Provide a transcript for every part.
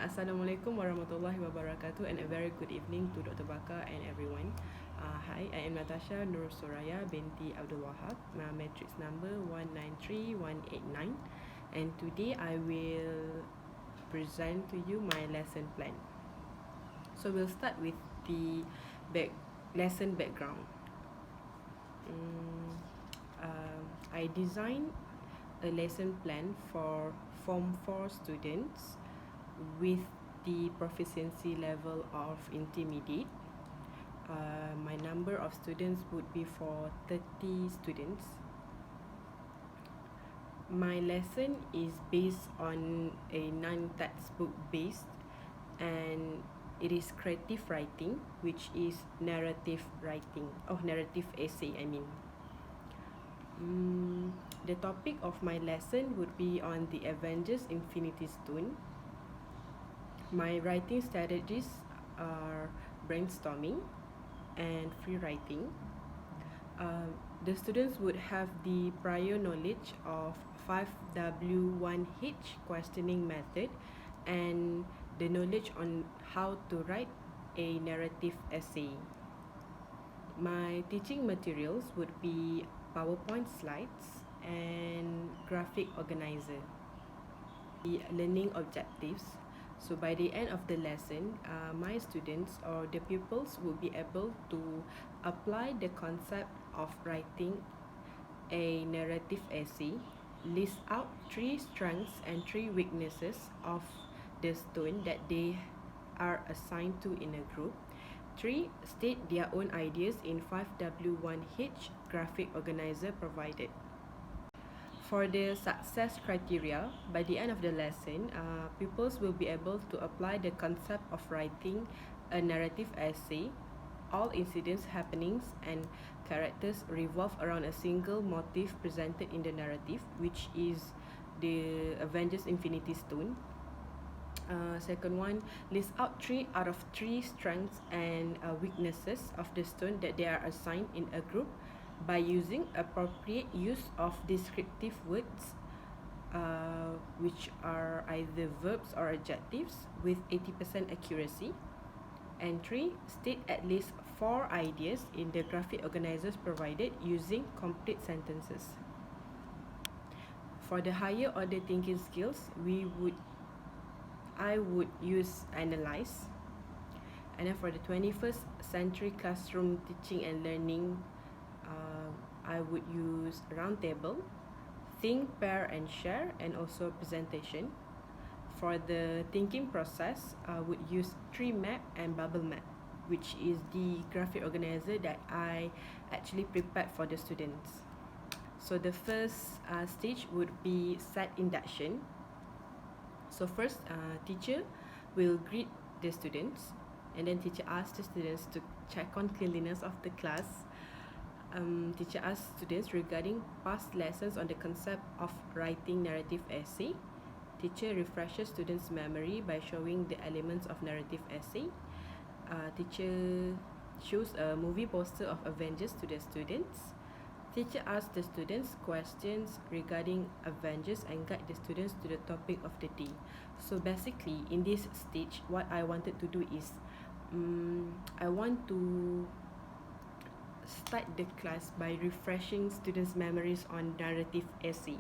Assalamualaikum warahmatullahi wabarakatuh, and a very good evening to Dr. Bakar and everyone. Hi, I am Natasha Nur Soraya binti Abdul Wahab, my matrix number 193189, and today I will present to you my lesson plan. So we'll start with the lesson background. I designed a lesson plan for Form 4 students with the proficiency level of intermediate. My number of students would be for 30 students. My lesson is based on a non-textbook based, and it is creative writing, which is narrative writing, narrative essay I mean. The topic of my lesson would be on the Avengers Infinity Stone. My writing strategies are brainstorming and free writing. The students would have the prior knowledge of 5W1H questioning method and the knowledge on how to write a narrative essay. My teaching materials would be PowerPoint slides and graphic organizer. The learning objectives. So by the end of the lesson, my students or the pupils will be able to apply the concept of writing a narrative essay, list out 3 strengths and 3 weaknesses of the stone that they are assigned to in a group. 3. State their own ideas in 5W1H graphic organizer provided. For the success criteria, by the end of the lesson, pupils will be able to apply the concept of writing a narrative essay. All incidents, happenings, and characters revolve around a single motif presented in the narrative, which is the Avengers Infinity Stone. Second one, list out 3 out of 3 strengths and weaknesses of the stone that they are assigned in a group by using appropriate use of descriptive words, which are either verbs or adjectives with 80% accuracy. And 3, state at least 4 ideas in the graphic organizers provided using complete sentences. For the higher order thinking skills, I would use analyze. And then for the 21st century classroom teaching and learning, I would use roundtable, think, pair and share, and also presentation. For the thinking process, I would use tree map and bubble map, which is the graphic organizer that I actually prepared for the students. So the first stage would be set induction. So first, teacher will greet the students, and then teacher asks the students to check on cleanliness of the class. Teacher asks students regarding past lessons on the concept of writing narrative essay. Teacher refreshes students' memory by showing the elements of narrative essay. Teacher shows a movie poster of Avengers to the students. Teacher asks the students questions regarding Avengers and guide the students to the topic of the day. So basically, in this stage, what I wanted to do is, I want to start the class by refreshing students' memories on narrative essay.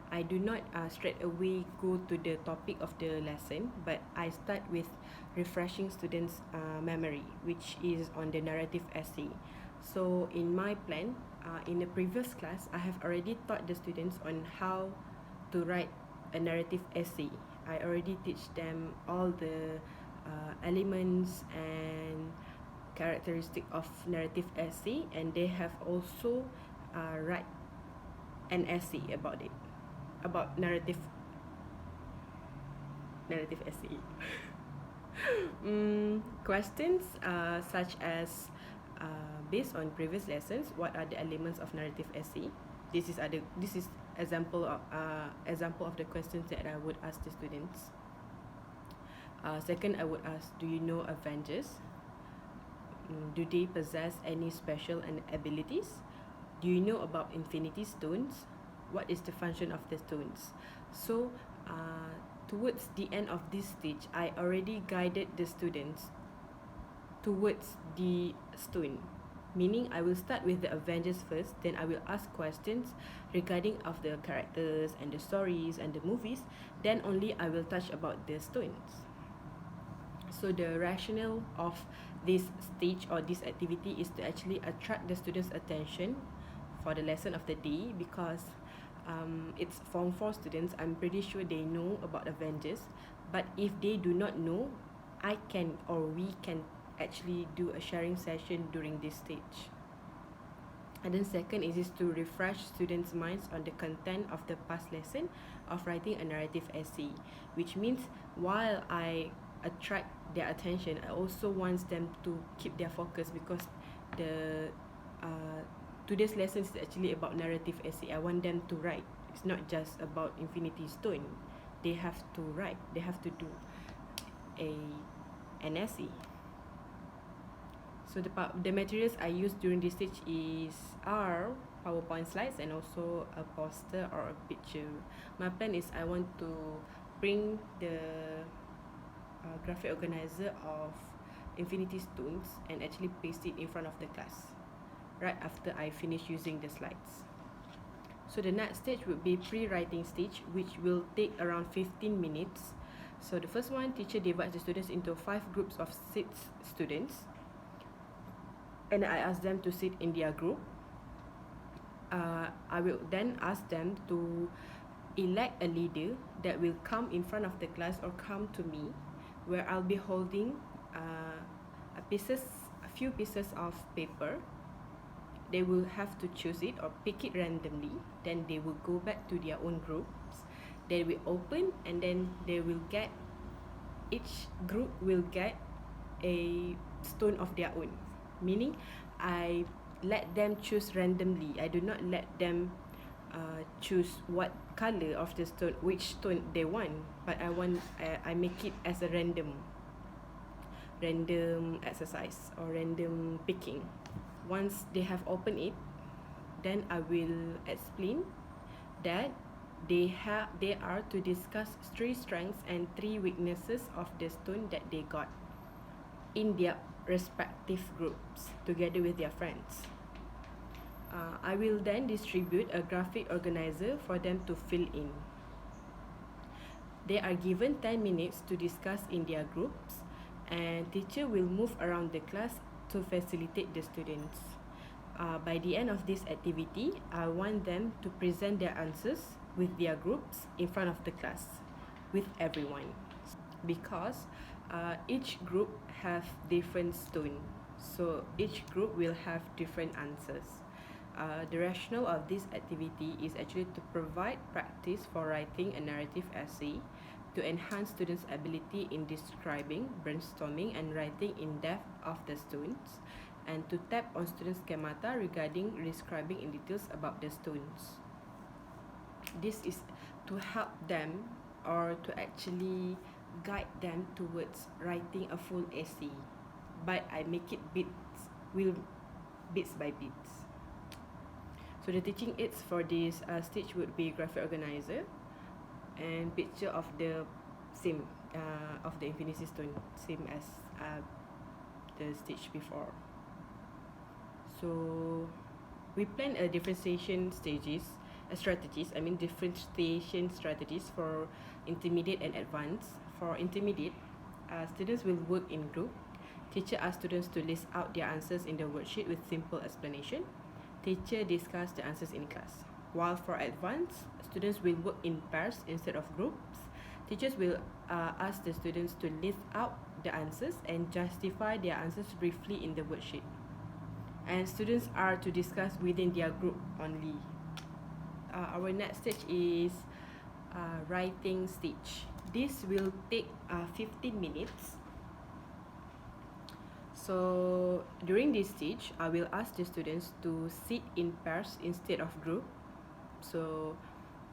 I do not straight away go to the topic of the lesson, but I start with refreshing students' memory, which is on the narrative essay. So in my plan, in the previous class, I have already taught the students on how to write a narrative essay. I already teach them all the elements and characteristic of narrative essay, and they have also write an essay about it, about narrative essay. Questions such as, based on previous lessons, what are the elements of narrative essay? This is example of the questions that I would ask the students. Second, I would ask, do you know Avengers? Do they possess any special abilities? Do you know about Infinity Stones? What is the function of the stones? So towards the end of this stage, I already guided the students towards the stone. Meaning I will start with the Avengers first, then I will ask questions regarding of the characters and the stories and the movies, then only I will touch about the stones. So the rationale of this stage or this activity is to actually attract the students' attention for the lesson of the day, because it's Form 4 students. I'm pretty sure they know about Avengers, but if they do not know, I can or we can actually do a sharing session during this stage. And then second is to refresh students' minds on the content of the past lesson of writing a narrative essay, which means while I attract their attention, I also want them to keep their focus, because the today's lesson is actually about narrative essay. I want them to write. It's not just about Infinity Stone. They have to write. They have to do an essay. So the materials I use during this stage are PowerPoint slides and also a poster or a picture. My plan is I want to bring the graphic organizer of Infinity Stones and actually paste it in front of the class right after I finish using the slides. So the next stage would be pre-writing stage, which will take around 15 minutes. So the first one, teacher divides the students into 5 groups of 6 students, and I ask them to sit in their group. I will then ask them to elect a leader that will come in front of the class or come to me, where I'll be holding a few pieces of paper. They will have to choose it or pick it randomly. Then they will go back to their own groups. They will open, and then each group will get a stone of their own. Meaning, I let them choose randomly. I do not let them choose what color of the stone, which stone they want. But I make it as a random exercise or random picking. Once they have opened it, then I will explain that they are to discuss 3 strengths and 3 weaknesses of the stone that they got in their respective groups together with their friends. I will then distribute a graphic organizer for them to fill in. They are given 10 minutes to discuss in their groups, and teacher will move around the class to facilitate the students. By the end of this activity, I want them to present their answers with their groups in front of the class with everyone, because each group have different stone, so each group will have different answers. The rationale of this activity is actually to provide practice for writing a narrative essay, to enhance students' ability in describing, brainstorming, and writing in depth of the stones, and to tap on students' schemata regarding describing in details about the stones. This is to help them or to actually guide them towards writing a full essay, but I make it bits by bits. So the teaching aids for this stage would be graphic organizer and picture of the same of the Infinity Stone, same as the stage before. So we plan a differentiation strategies for intermediate and advanced. For intermediate, students will work in group. Teacher asks students to list out their answers in the worksheet with simple explanation. Teacher discuss the answers in class. While for advanced, students will work in pairs instead of groups. Teachers will ask the students to list out the answers and justify their answers briefly in the worksheet. And students are to discuss within their group only. Our next stage is writing stage. This will take 15 minutes. So during this stage, I will ask the students to sit in pairs instead of group. So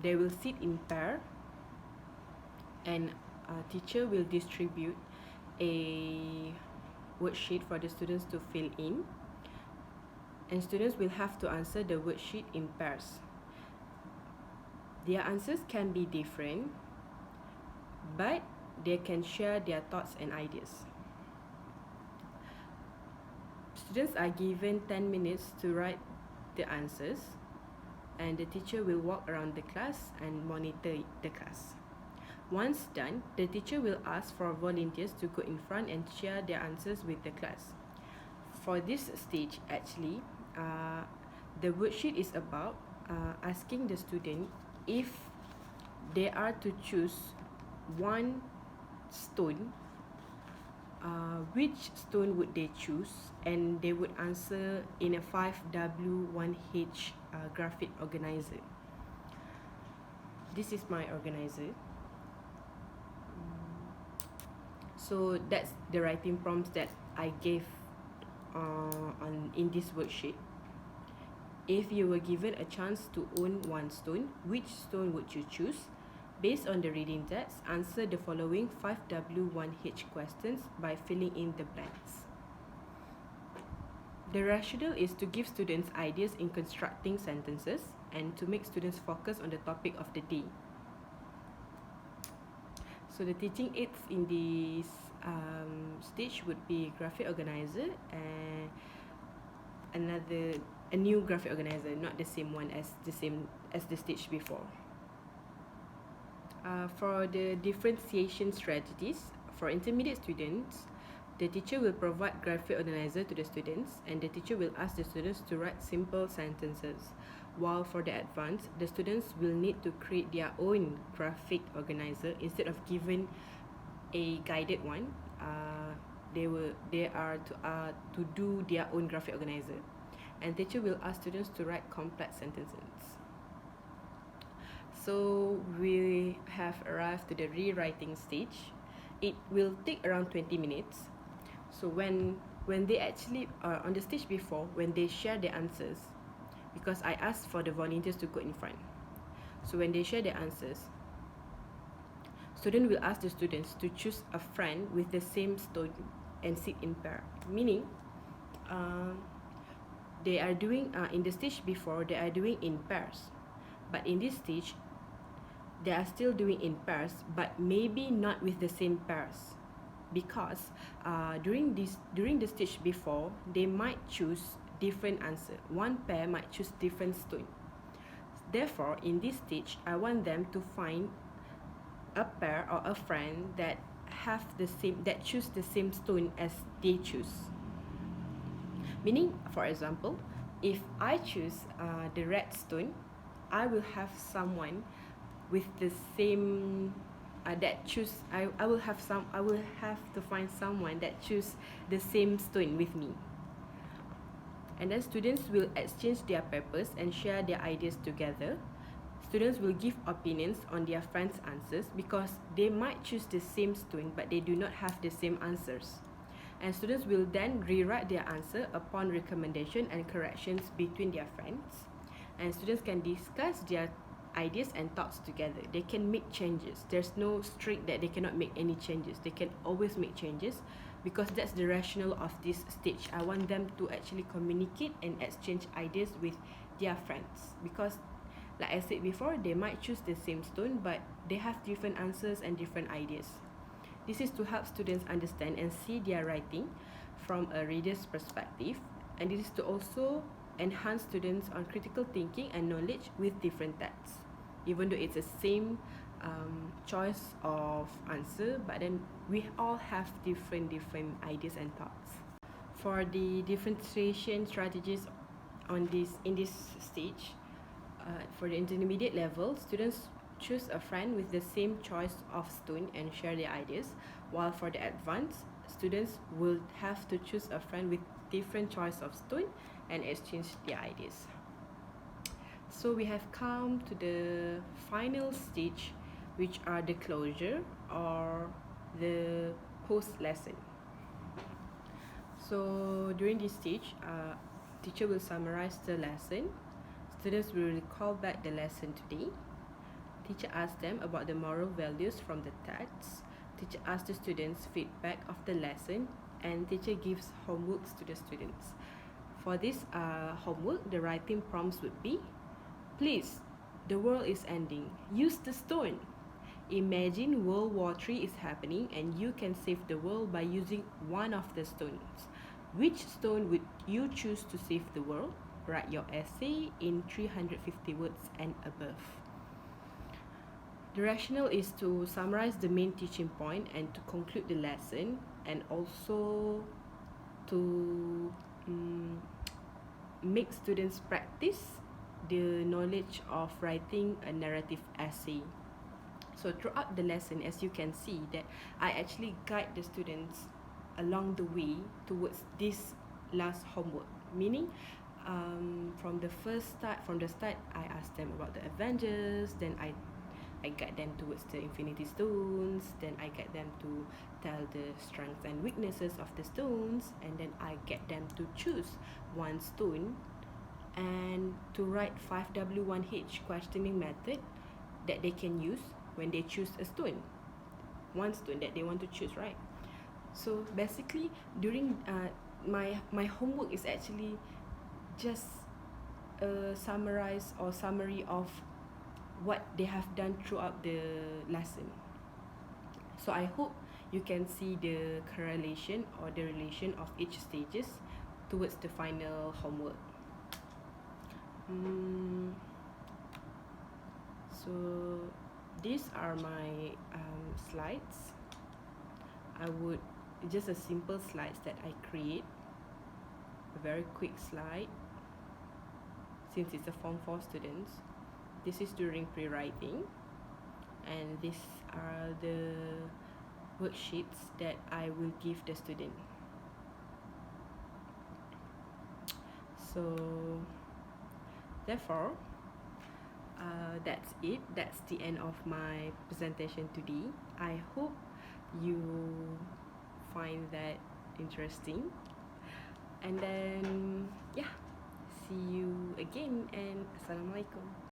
they will sit in pair, and teacher will distribute a worksheet for the students to fill in, and students will have to answer the worksheet in pairs. Their answers can be different, but they can share their thoughts and ideas. Students are given 10 minutes to write the answers, and the teacher will walk around the class and monitor the class. Once done, the teacher will ask for volunteers to go in front and share their answers with the class. For this stage, actually, the worksheet is about asking the student if they are to choose one stone, which stone would they choose, and they would answer in a 5W1H graphic organizer. This is my organizer. So that's the writing prompts that I gave in this worksheet. If you were given a chance to own one stone, which stone would you choose? Based on the reading text, answer the following 5W1H questions by filling in the blanks. The rationale is to give students ideas in constructing sentences and to make students focus on the topic of the day. So the teaching aids in this stage would be graphic organizer and a new graphic organizer, not the same one as the stage before. For the differentiation strategies, for intermediate students, the teacher will provide graphic organizer to the students, and the teacher will ask the students to write simple sentences. While for the advanced, the students will need to create their own graphic organizer instead of given a guided one. They are to do their own graphic organizer, and teacher will ask students to write complex sentences. So we have arrived to the rewriting stage. It will take around 20 minutes. So when they actually are on the stage before, when they share their answers, because I asked for the volunteers to go in front. So when they share their answers, student will ask the students to choose a friend with the same stone and sit in pair. Meaning, they are doing in the stage before they are doing in pairs, but in this stage, they are still doing in pairs, but maybe not with the same pairs, because during the stage before, they might choose different answer. One pair might choose different stone. Therefore, in this stage, I want them to find a pair or a friend that choose the same stone as they choose. Meaning, for example, if I choose the red stone, I will have someone with the same that choose. I will have to find someone that choose the same stone with me. And then students will exchange their papers and share their ideas together. Students will give opinions on their friends' answers because they might choose the same stone but they do not have the same answers. And students will then rewrite their answer upon recommendation and corrections between their friends. And students can discuss their ideas and thoughts together. They can make changes. There's no strict that they cannot make any changes. They can always make changes because that's the rationale of this stage. I want them to actually communicate and exchange ideas with their friends, because like I said before, they might choose the same stone but they have different answers and different ideas. This is to help students understand and see their writing from a reader's perspective, and it is to also enhance students on critical thinking and knowledge with different texts. Even though it's the same choice of answer, but then we all have different ideas and thoughts. For the differentiation strategies in this stage, for the intermediate level, students choose a friend with the same choice of stone and share their ideas, while for the advanced, students will have to choose a friend with different choice of stone and exchange their ideas. So we have come to the final stage, which are the closure or the post lesson. So during this stage, teacher will summarize the lesson. Students will recall back the lesson today. Teacher asks them about the moral values from the text. Teacher asks the students feedback of the lesson, and teacher gives homeworks to the students. For this homework, the writing prompts would be: please, the world is ending. Use the stone. Imagine World War III is happening and you can save the world by using one of the stones. Which stone would you choose to save the world? Write your essay in 350 words and above. The rationale is to summarize the main teaching point and to conclude the lesson, and also to make students practice the knowledge of writing a narrative essay. So throughout the lesson, as you can see, that I actually guide the students along the way towards this last homework. Meaning, from the start, I ask them about the Avengers. Then I guide them towards the Infinity Stones. Then I guide them to tell the strengths and weaknesses of the stones, and then I get them to choose one stone and to write 5W1H questioning method that they can use when they choose a stone, one stone that they want to choose, right? So basically, during my homework is actually just a summary of what they have done throughout the lesson. So I hope you can see the correlation or the relation of each stages towards the final homework. So these are my slides. I would just a simple slides that I create, a very quick slide, since it's a Form 4 students. This is during pre-writing, and these are the worksheets that I will give the student. So therefore, that's it. That's the end of my presentation today. I hope you find that interesting. And then, yeah, see you again, and Assalamualaikum.